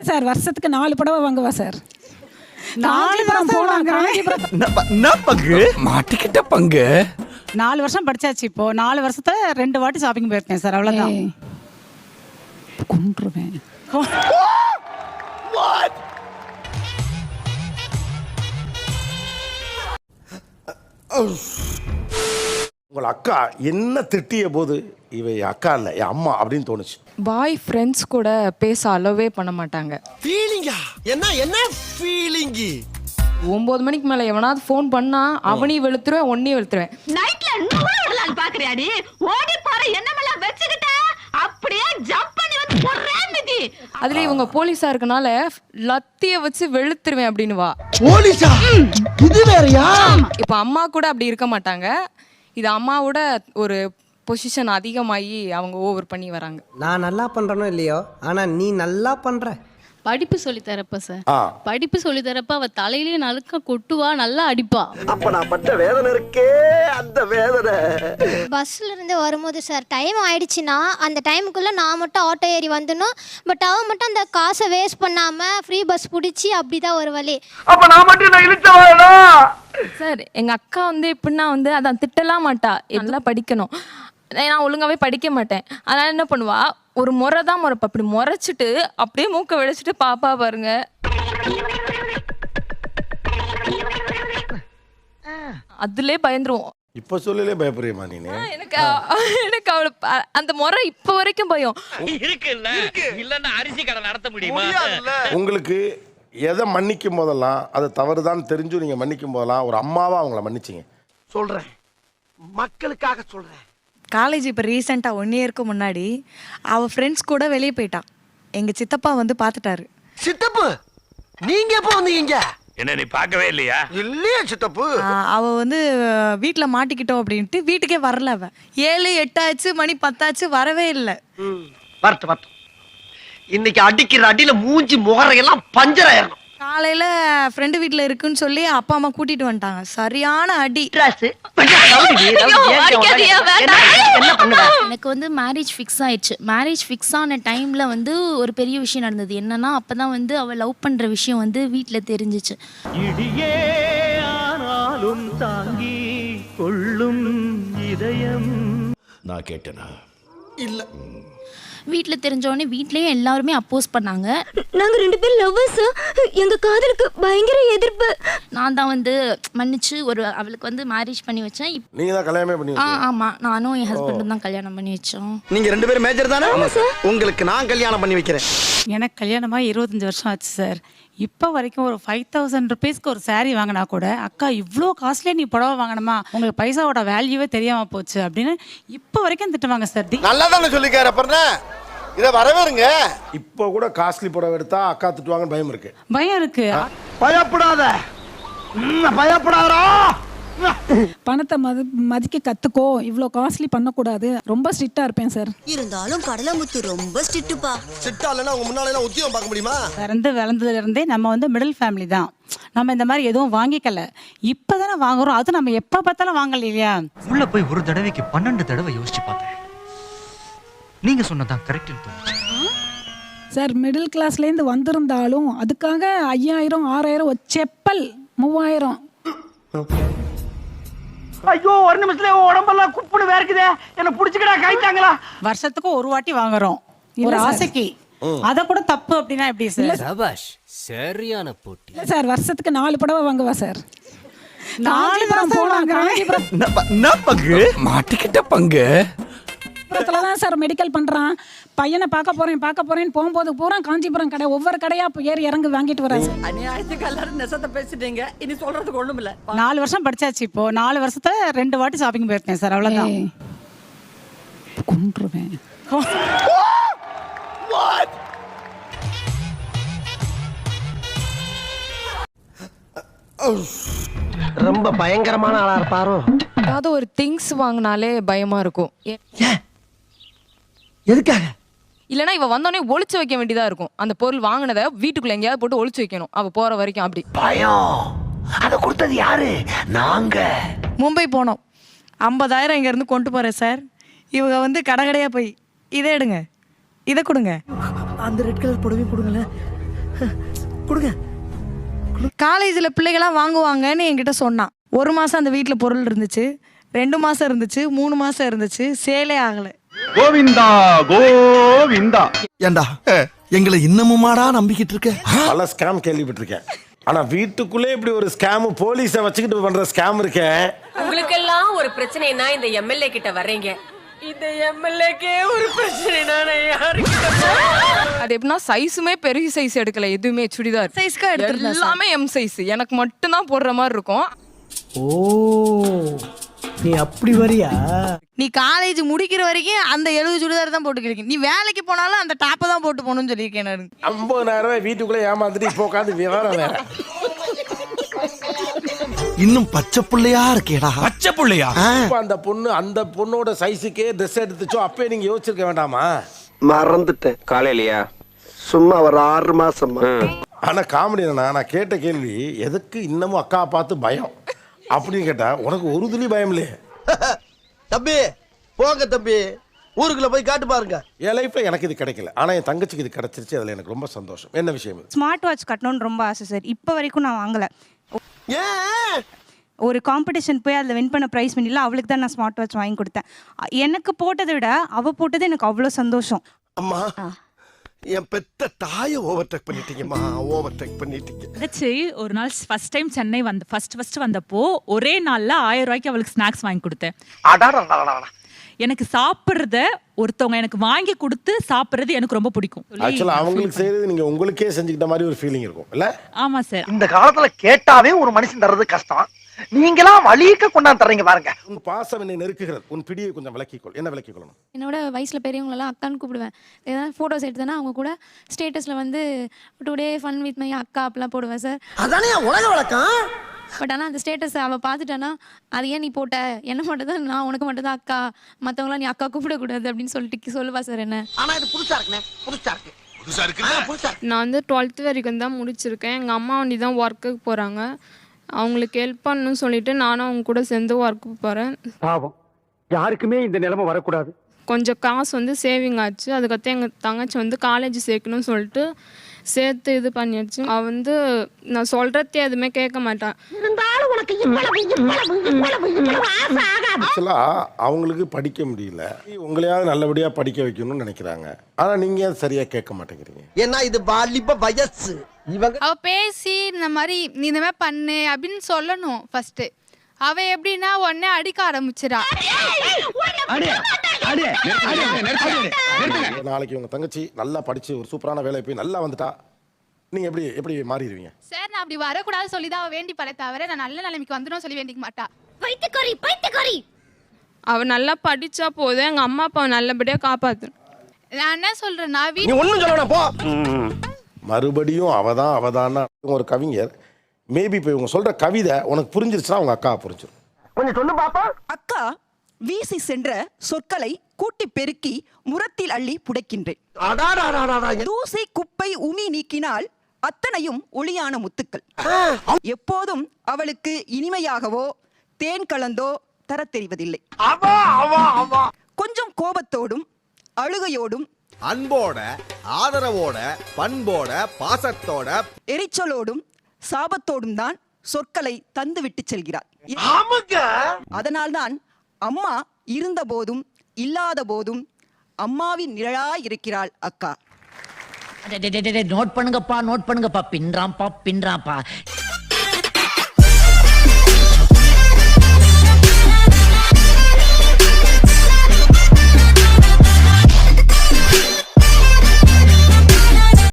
Sir வருஷத்துக்கு 4 புடவை வாங்குவா சார். 4 போலாம் பங்கு மாட்டிக்கிட்ட பங்கு. 4 வருஷம் படிச்சாச்சு. இப்போ 4 வருஷத்துல 2 வாட்டி ஷாப்பிங் போயிருக்கேன் சார், அவ்வளவுதான். கொன்றுவேன். உங்கள் அக்கா என்ன திட்டிய போது இவ அக்கா இல்லை என் அம்மா அப்படின்னு தோணுச்சு? பாய் ஃப்ரெண்ட்ஸ் கூட பேச அலோவே பண்ண மாட்டாங்க. ஃபீலிங்கா? என்ன ஃபீலிங்கி? 9 மணிக்கு மேல எவனாவது ஃபோன் பண்ணா அவனையும் வெளுத்துருவேன், ஒன்னையும் வெளுத்துருவேன். நைட்ல நூறு விடலான்னு பாக்குறியாடி? ஓடி போற என்னமெல்லாம் வச்சுக்கிட்ட அப்படியே ஜம்ப் பண்ணி வந்து ஒரே மிதி. அதுல இவங்க போலீஸா இருக்கனால லத்திய வச்சு வெளுத்துருவேன் அப்படின்னு வா. போலீஸா? இது வேறயா? இப்ப அம்மா கூட அப்படி இருக்க மாட்டாங்க. இது அம்மாவோட ஒரு பொசிஷன் அதிகமாகி அவங்க ஓவர் பண்ணி வராங்க. நான் நல்லா பண்றனோ இல்லையோ, ஆனா நீ நல்லா பண்ற. படிப்பு சொல்லி தரப்ப சார், படிப்பு சொல்லி தரப்ப அவ தலையிலேயே நலுக்க கொட்டுவா, நல்லா அடிப்பா. அப்ப நான் பட்ட வேதனை இருக்கே, அந்த வேதனை. பஸ்ல இருந்து வரும்போது சார் டைம் ஆயிடுச்சுன்னா அந்த டைமுக்குள்ள நான் மட்டும் ஆட்டோ ஏறி வந்துடணும். பட் அவ மட்டும் அந்த காசை வேஸ்ட் பண்ணாம ஃப்ரீ பஸ் பிடிச்சி அப்படிதான் ஒரு வழி. அப்ப நான் மட்டும் நான் இழுச்சவாடா சார். எங்க அக்கா எப்படின்னா அதான் திட்டலாம் மாட்டா, எல்லாம் படிக்கணும். நான் ஒழுங்காவே படிக்க மாட்டேன். அதனால என்ன பண்ணுவா, ஒரு முறை தான் முறைப்பா, அப்படி முறைச்சிட்டு அப்படியே மூக்க வெடிச்சிட்டு பாப்பா பாருங்க. அதுலயே பயந்துருவோம். இப்ப சொல்லலே பயப்படுறியமா நீனு? எனக்கு அவளை அந்த முறை இப்ப வரைக்கும் பயம் இருக்கு. இல்லன்னா அரிசி கடை நடத்த முடியுமா? உங்களுக்கு எதை மன்னிக்கும் போதெல்லாம் அது தவறுதான் தெரிஞ்சு நீங்க மன்னிக்கும் போதெல்லாம் ஒரு அம்மாவா அவங்கள மன்னிச்சிங்க? சொல்றேன், மக்களுக்காக சொல்றேன். காலேஜ் இப்போ ரீசெண்டாக 1 இயருக்கு முன்னாடி அவள் ஃப்ரெண்ட்ஸ் கூட வெளியே போயிட்டான். எங்கள் சித்தப்பா பார்த்துட்டாரு. சித்தப்பு நீங்க எப்போ வந்தீங்க? என்ன நீ பார்க்கவே இல்லையா? இல்லையா சித்தப்பு? அவள் வீட்டில் மாட்டிக்கிட்டோம் அப்படின்ட்டு வீட்டுக்கே வரல. அவன் 7, 8 ஆச்சு, மணி 10 ஆச்சு, வரவே இல்லை. வரட்டும். இன்னைக்கு அடிக்கிற அடியில மூஞ்சி முகரையெல்லாம் பஞ்சர் ஆயிரணும். காலையில் ஃப்ரெண்டு வீட்டில் இருக்குன்னு சொல்லி அப்பா அம்மா கூட்டிட்டு வந்துட்டாங்க. சரியான அடி. எனக்கு மேரேஜ் ஃபிக்ஸ் ஆயிடுச்சு. மேரேஜ் ஃபிக்ஸ் ஆன டைம்ல ஒரு பெரிய விஷயம் நடந்தது. என்னன்னா அப்பதான் அவ லவ் பண்ற விஷயம் வீட்டுல தெரிஞ்சிச்சு. இடியே ஆனாலும் தாங்கி கொள்ளும் இதயம். நான் கேட்டேனா? இல்ல. வீட்டில் தெரிஞ்சோடனே வீட்லேயும் எல்லாருமே அப்போஸ் பண்ணாங்க. நாங்கள் 2 பேரும் லவ்வர்ஸ். எங்கள் காதலுக்கு பயங்கர எதிர்ப்பு. நான் தான் மன்னிச்சு அவளுக்கு மேரேஜ் பண்ணி வச்சேன். நீங்க தான் கல்யாணமே பண்ணி வச்சீங்க? ஆமாம், நானும் என் ஹஸ்பண்டும் தான் கல்யாணம் பண்ணி வச்சோம். நீங்க 2 பேரும் மேஜர் தானே? உங்களுக்கு நான் கல்யாணம் பண்ணி வைக்கிறேன். எனக்கு கல்யாணமாக 25 வருஷம் ஆச்சு சார். இப்போ வரைக்கும் ஒரு 5000 ருபீஸ்க்கு ஒரு சாரீ வாங்கினா கூட, அக்கா இவ்வளோ காஸ்ட்லியே நீ புடவை வாங்கணுமா, உங்களுக்கு பைசாவோட வேல்யூவே தெரியாமல் போச்சு அப்படின்னு இப்போ வரைக்கும் திட்டுவாங்க சார். நல்லா தானே சொல்லிக்கார அப்புறம் இதை வரவேறுங்க. இப்போ கூட காஸ்ட்லி புடவை எடுத்தா அக்கா திட்டுவாங்கன்னு பயம் இருக்கு. பயம் இருக்கு. பயப்படாத, பயப்படாதா. பணத்தை மதிக்க கத்துக்கோ, இவ்வளோ காஸ்ட்லி பண்ணக்கூடாது. ரொம்ப ஸ்ட்ரிக்டா இருப்பேன் சார். இருந்தாலும் கடலமுத்து ரொம்ப ஸ்ட்ரிக்ட்டுப்பா. சிட்டா இல்லைன்னா உங்க முன்னால உத்தியோகம் பார்க்க முடியுமா? வளர்ந்ததுல இருந்தே நம்ம மிடில் ஃபேமிலி தான். நம்ம இந்த மாதிரி எதுவும் வாங்கிக்கல. இப்பதானே வாங்குறோம். அது நம்ம எப்ப பார்த்தாலும் வாங்கல இல்லையா? உள்ள போய் ஒரு தடவைக்கு 12 தடவை யோசிச்சு பார்த்தேன். நீங்க சொன்னதான் கரெக்ட் தோணுச்சு சார். மிடில் கிளாஸ்லேருந்து வந்திருந்தாலும் அதுக்காக 5000, 6000, செப்பல் 3000. ஐயோ, ஒரு நிமிஷத்துல உடம்பெல்லாம் குப்புன்னு வேர்க்குதே, என்ன புடிச்சுக்கடா கைத்தாங்களா? வருஷத்துக்கு ஒரு வாட்டி வாங்குறோம் ஒரு ஆசைக்கு. அத கூட தப்பு அப்படின்னா எப்படி சார்? சபாஷ், சரியான போட்டி. இல்லை சார், வருஷத்துக்கு 4 புடவை வாங்குவா சார். 4 போலாம். பங்கு மாட்டிக்கிட்ட பங்கு. காஞ்சிபுரத்துல தான் சார் மெடிக்கல் பண்றான். பையனை பார்க்க போறேன்னு போகும்போது பூரா காஞ்சிபுரம் கடை, ஒவ்வொரு கடையா ஏறி இறங்கி வாங்கிட்டு வராங்க. அநியாயத்துக்கு எல்லாரும் நெசத்தை பேசிட்டீங்க. இனி சொல்றதுக்கு ஒண்ணும் இல்ல. 4 வருஷம் படிச்சாச்சு. இப்போ 4 வருஷத்துல 2 வாட்டி ஷாப்பிங் போயிருக்கேன் சார், அவ்வளவுதான். கொன்றுவேன். ரொம்ப பயங்கரமான ஆளா இருப்பாரோ? அதாவது ஒரு திங்ஸ் வாங்கினாலே பயமா இருக்கும். எதுக்காக? இல்லைன்னா இவ வந்தோடனே ஒளிச்சு வைக்க வேண்டியதா இருக்கும். அந்த பொருள் வாங்கினதை வீட்டுக்குள்ள எங்கேயாவது போட்டு ஒளிச்சு வைக்கணும், அவ போற வரைக்கும். அப்படி பயம். அதை கொடுத்தது யாரு? நாங்க. மும்பை போனோம். 50,000 இங்க இருந்து கொண்டு போறேன் சார். இவங்க கடை கடையா போய் இதை எடுங்க, இதை கொடுங்க, அந்த ரெட் கலர் புடவை கொடுங்களேன், கொடுங்க. காலேஜில் பிள்ளைகளாம் வாங்குவாங்கன்னு என்கிட்ட சொன்னான். 1 மாதம் அந்த வீட்டில் பொருள் இருந்துச்சு, 2 மாதம் இருந்துச்சு, 3 மாதம் இருந்துச்சு, சேலே ஆகலை. கோவிந்தா கோவிந்தா. ஏண்டா எங்களை இன்னமுமாடா நம்பிக்கிட்டு இருக்க? பல ஸ்கேம் கேள்விப்பட்டிருக்கேன். ஆனா வீட்டுக்குள்ளே இப்படி ஒரு ஸ்கேம், போலீஸை வச்சுக்கிட்டு பண்ற ஸ்கேம் இருக்கே. உங்களுக்கெல்லாம் ஒரு பிரச்சனைனா இந்த எம்எல்ஏ கிட்ட வர்றீங்க. இந்த எம்எல்ஏக்கே ஒரு பிரச்சனைனா யாருக்கிட்ட? அது எப்படின்னா சைஸுமே பெரிய சைஸ் எடுக்கல, எதுவுமே சுடிதார் சைஸ்க்காக எடுத்துருந்தேன். எல்லாமே எம் சைஸ், எனக்கு மட்டும் தான் போடுற மாதிரி இருக்கும். ஓ, நீ அப்படி வரியா? நீ காலேஜ் முடிக்கிற வரைக்கும் அந்த 70 சுடிதார் தான் போட்டுக்கிறீங்க. நீ வேலைக்கு போனாலும் அந்த டாப்பை தான் போட்டு போகணும்னு சொல்லியிருக்கேன் நான். 50,000 ரூபாய் வீட்டுக்குள்ளே ஏமாந்துட்டு இப்போ உட்காந்து விவரம் வேற. இன்னும் பச்சை புள்ளையா இருக்கேடா. பச்சை புள்ளையா? அந்த பொண்ணோட சைஸுக்கே ட்ரெஸ் எடுத்துச்சோ அப்பே நீங்க யோசிச்சிருக்க வேண்டாமா? மறந்துட்டேன். காலையிலயா? சும்மா ஒரு 6 மாசமா. ஆனா காமெடி என்னன்னா, நான் கேட்ட கேள்வி எதுக்கு இன்னமும் அக்கா பார்த்து பயம் அப்படின்னு கேட்டா, உனக்கு ஒரு துளி பயம் இல்லையே. தம்பி போங்க தம்பி, ஊருக்குள்ள போய் காட்டு பாருங்க. என் லைஃப்ல எனக்கு இது கிடைக்கல, ஆனா என் தங்கச்சிக்கு இது கிடைச்சிருச்சு. அதுல எனக்கு ரொம்ப சந்தோஷம். என்ன விஷயம்? ஸ்மார்ட் வாட்ச் கட்டணும்னு ரொம்ப ஆசை சார். இப்போ வரைக்கும் நான் வாங்கலை. ஏன்? ஒரு காம்படிஷன் போய் அதில் வின் பண்ண ப்ரைஸ் பண்ணிடல, அவளுக்கு தான் நான் ஸ்மார்ட் வாட்ச் வாங்கி கொடுத்தேன். எனக்கு போட்டதை விட அவள் போட்டது எனக்கு அவ்வளோ சந்தோஷம். அம்மா, என் பெத்த தாயை ஓவர்டேக் பண்ணிட்டீங்கம்மா, ஓவர்டேக் பண்ணிட்டீங்க. தங்கச்சி ஒரு நாள் ஃபர்ஸ்ட் டைம் சென்னை ஃபர்ஸ்ட் வந்தப்போ ஒரே நாளில் 1000 ரூபாய்க்கு அவளுக்கு ஸ்நாக்ஸ் வாங்கி கொடுத்தேன். எனக்கு சாப்பிட்றத ஒருத்தவங்க எனக்கு வாங்கி கொடுத்து சாப்பிட்றது எனக்கு ரொம்ப பிடிக்கும். ஆக்சுவலா அவங்களுக்கு செய்யறது நீங்க உங்களுக்கே செஞ்சுக்கிட்ட மாதிரி ஒரு ஃபீலிங் இருக்கும் இல்ல? ஆமா சார். இந்த காலத்துல கேட்டாவே ஒரு மனுஷன் தர்றது கஷ்டம், நீங்களாம் வலிக்க கொண்டாந்து தர்றீங்க பாருங்க. உன் பாசம் என்னை நெருக்குகிறது, உன் பிடியை கொஞ்சம் விலக்கிக்கொள். என்ன விலக்கிக்கொள்ளணும்? என்னோட வயசில் பெரியவங்களெல்லாம் அக்கான்னு கூப்பிடுவேன். ஏதாவது ஃபோட்டோஸ் எடுத்தேன்னா அவங்க கூட ஸ்டேட்டஸில் வந்து டுடே ஃபன் வித் மை அக்கா அப்படிலாம் போடுவேன் சார். அதானே உலக வழக்கம். பட் ஆனால் அந்த ஸ்டேட்டஸ் அவள் பார்த்துட்டானா, அது ஏன் நீ போட்ட, என்ன மட்டும் தான், நான் உனக்கு மட்டும் தான் அக்கா, மற்றவங்களாம் நீ அக்கா கூப்பிடக்கூடாது அப்படின்னு சொல்லிட்டு சொல்லுவா சார் என்ன. ஆனா இது புதுசா இருக்குண்ணே, புதுசா இருக்கு. நான் வந்து 12th வரைக்கும் தான் முடிச்சிருக்கேன். எங்கள் அம்மா வண்டி தான் ஒர்க்குக்கு போகிறாங்க. அவங்களுக்கு ஹெல்ப் பண்ணணும்னு சொல்லிட்டு நானும் அவங்க கூட சேர்ந்து ஒர்க்கு போகிறேன். பாவம், யாருக்குமே இந்த நிலைமை வரக்கூடாது. கொஞ்சம் காசு வந்து சேவிங் ஆச்சு. அதுக்கப்புறம் எங்கள் தங்கச்சி வந்து காலேஜ் சேர்க்கணும்னு சொல்லிட்டு சேர்த்து இது பண்ணிடுச்சு. அவள் வந்து நான் சொல்கிறதே எதுவுமே கேட்க மாட்டான். ஆக்சுவலா அவங்களுக்கு படிக்க முடியல, உங்களையாவது நல்லபடியா படிக்க வைக்கணும்னு நினைக்கிறாங்க. ஆனா நீங்க ஏன் சரியா கேட்க மாட்டேங்கிறீங்க? ஏன்னா இது வாலிப வயசு. அவ பேசி இந்த மாதிரி நீ இந்த மாதிரி பண்ணு அப்படின்னு சொல்லணும் ஃபர்ஸ்ட். அவ எப்படின்னா உடனே அடிக்க ஆரம்பிச்சிடா. நாளைக்கு உங்க தங்கச்சி நல்லா படிச்சு ஒரு சூப்பரான வேலை போய் நல்லா வந்துட்டா நீங்க எப்படி மாறிடுவீங்க? சார் நான் அப்படி வரக்கூடாது சொல்லி தான் அவ வேண்டி பல தவிர நான் நல்ல நிலைமைக்கு வந்துடும் சொல்லி வேண்டிக்க மாட்டா. பைத்தியக்காரி. அவள் நல்லா படித்தா போதும், எங்கள் அம்மா அப்பாவை நல்லபடியாக காப்பாற்றணும். நான் என்ன சொல்றேன்னா நீ ஒண்ணும் சொல்லணும் போ. மறுபடியும் அவதானா ஒரு கவிஞர் மேபி இப்போ இவங்க சொல்ற கவிதை உனக்கு புரிஞ்சிருச்சுன்னா உங்க அக்கா புரிஞ்சிடும். கொஞ்சம் சொல்லு பாப்பா. அக்கா வீசி சென்ற சொற்களை கூட்டி பெருக்கி முரத்தில் அள்ளி புடைக்கின்றேன். தூசி குப்பை உமி நீக்கினால் அத்தனையும் ஒளியான முத்துக்கள். எப்போதும் அவளுக்கு இனிமையாகவோ தேன் கலந்தோ தர தெரிவதில்லை. கொஞ்சம் கோபத்தோடும் அழுகையோடும் அன்போட, ஆதரவோட, பண்போட, பாசத்தோட, எரிச்சலோடும் சாபத்தோடும் தான் சொற்களை தந்து விட்டு செல்கிறார். அதனால்தான் அம்மா இருந்த போதும் இல்லாத போதும் அம்மாவின் நிழலாய் இருக்கிறாள் அக்கா. நோட் பண்ணுங்கப்பா, பின்றாம்பா.